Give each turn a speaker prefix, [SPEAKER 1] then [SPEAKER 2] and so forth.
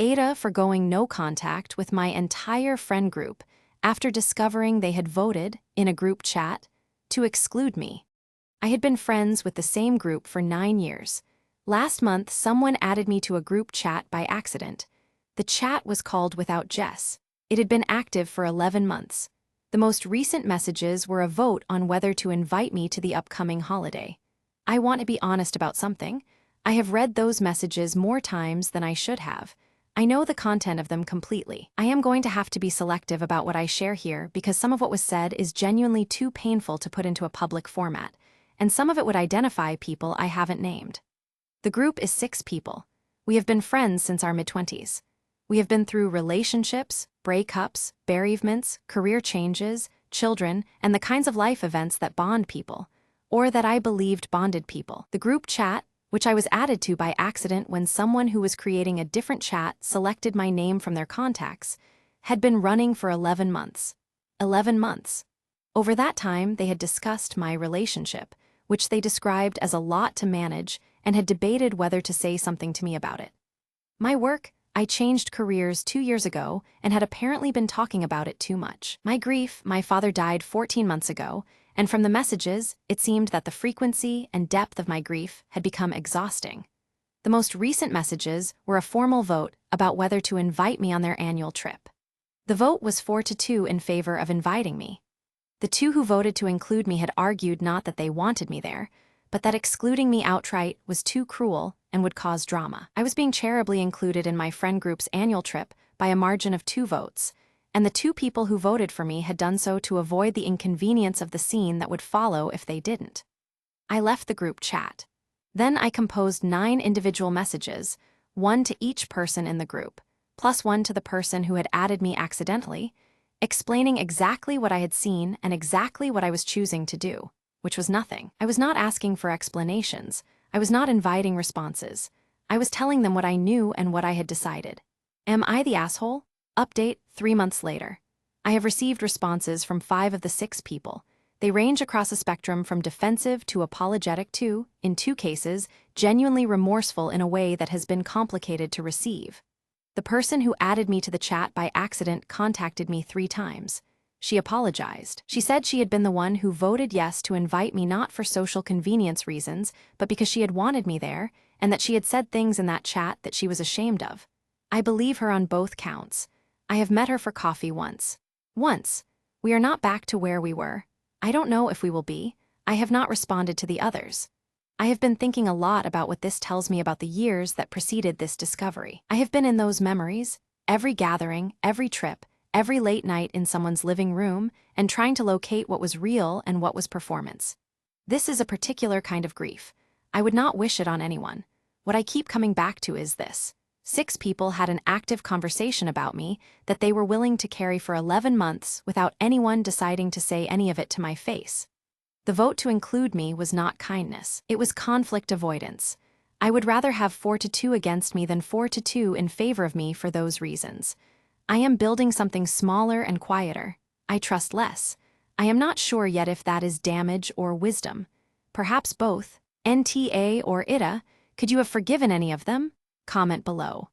[SPEAKER 1] AITA for going no contact with my entire friend group after discovering they had voted, in a group chat, to exclude me. I had been friends with the same group for 9 years. Last month, someone added me to a group chat by accident. The chat was called Without Jess. It had been active for 11 months. The most recent messages were a vote on whether to invite me to the upcoming holiday. I want to be honest about something. I have read those messages more times than I should have. I know the content of them completely. I am going to have to be selective about what I share here because some of what was said is genuinely too painful to put into a public format, and some of it would identify people I haven't named. The group is 6 people. We have been friends since our mid-20s. We have been through relationships, breakups, bereavements, career changes, children, and the kinds of life events that bond people, or that I believed bonded people. The group chat, which I was added to by accident when someone who was creating a different chat selected my name from their contacts, had been running for 11 months. 11 months. Over that time, they had discussed my relationship, which they described as a lot to manage, and had debated whether to say something to me about it. My work, I changed careers 2 years ago and had apparently been talking about it too much. My grief, my father died 14 months ago, and from the messages, it seemed that the frequency and depth of my grief had become exhausting. The most recent messages were a formal vote about whether to invite me on their annual trip. The vote was 4-2 in favor of inviting me. The 2 who voted to include me had argued not that they wanted me there, but that excluding me outright was too cruel and would cause drama. I was being charitably included in my friend group's annual trip by a margin of 2 votes, and the 2 people who voted for me had done so to avoid the inconvenience of the scene that would follow if they didn't. I left the group chat. Then I composed 9 individual messages, 1 to each person in the group, plus 1 to the person who had added me accidentally, explaining exactly what I had seen and exactly what I was choosing to do, which was nothing. I was not asking for explanations. I was not inviting responses. I was telling them what I knew and what I had decided. Am I the asshole? Update 3 months later. I have received responses from 5 of the 6 people. They range across a spectrum from defensive to apologetic to, in 2 cases, genuinely remorseful in a way that has been complicated to receive. The person who added me to the chat by accident contacted me 3 times. She apologized. She said she had been the one who voted yes to invite me not for social convenience reasons, but because she had wanted me there, and that she had said things in that chat that she was ashamed of. I believe her on both counts. I have met her for coffee once. Once. We are not back to where we were. I don't know if we will be. I have not responded to the others. I have been thinking a lot about what this tells me about the years that preceded this discovery. I have been in those memories, every gathering, every trip, every late night in someone's living room, and trying to locate what was real and what was performance. This is a particular kind of grief. I would not wish it on anyone. What I keep coming back to is this. 6 people had an active conversation about me that they were willing to carry for 11 months without anyone deciding to say any of it to my face. The vote to include me was not kindness. It was conflict avoidance. I would rather have 4-2 against me than 4-2 in favor of me for those reasons. I am building something smaller and quieter. I trust less. I am not sure yet if that is damage or wisdom. Perhaps both. NTA or ITA, could you have forgiven any of them? Comment below.